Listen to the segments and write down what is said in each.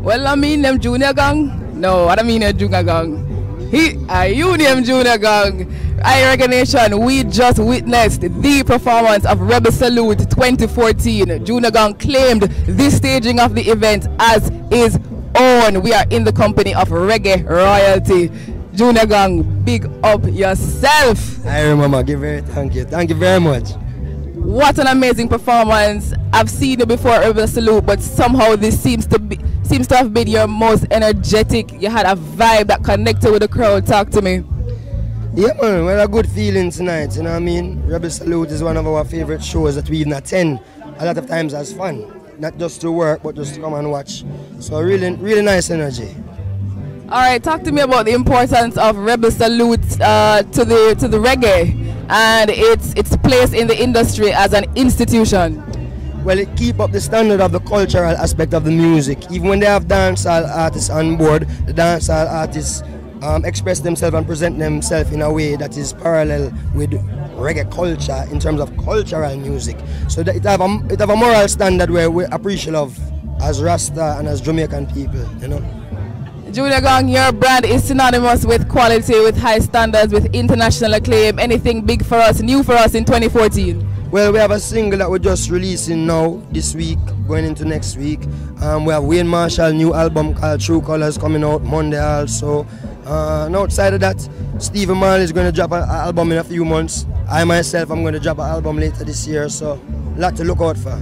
Well, I mean them Junior Gang. No, I don't mean a Junior Gang. You name Junior Gang. Reggae Nation, we just witnessed the performance of Rebel Salute 2014. Junior Gang claimed this staging of the event as his own. We are in the company of reggae royalty. Junior Gang, big up yourself. I remember, thank you very much. What an amazing performance. I've seen it before, Rebel Salute, but somehow this seems to have been your most energetic. You had a vibe that connected with the crowd. Talk to me. Yeah man, we had a good feeling tonight, you know what I mean? Rebel Salute is one of our favorite shows that we even attend a lot of times as fun. Not just to work, but just to come and watch. So really nice energy. Alright, talk to me about the importance of Rebel Salute to the reggae and its place in the industry as an institution. Well, it keep up the standard of the cultural aspect of the music. Even when they have dancehall artists on board, the dancehall artists express themselves and present themselves in a way that is parallel with reggae culture in terms of cultural music. So that it have a moral standard where we appreciate of as Rasta and as Jamaican people, you know. Junior Gang, your brand is synonymous with quality, with high standards, with international acclaim. Anything big for us, new for us in 2014? Well, we have a single that we're just releasing now, this week, going into next week. We have Wayne Marshall new album called True Colors coming out Monday also. And outside of that, Stephen Marley is going to drop an album in a few months. I myself, I'm going to drop an album later this year, so a lot to look out for.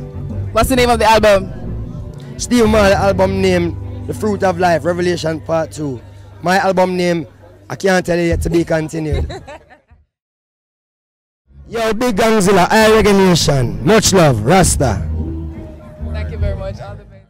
What's the name of the album? Stephen Marley album name, The Fruit of Life, Revelation Part 2. My album name, I can't tell you yet, to be continued. Yo, Big Gangzilla, Reggae Nation. Much love, Rasta. Thank you very much. All the best.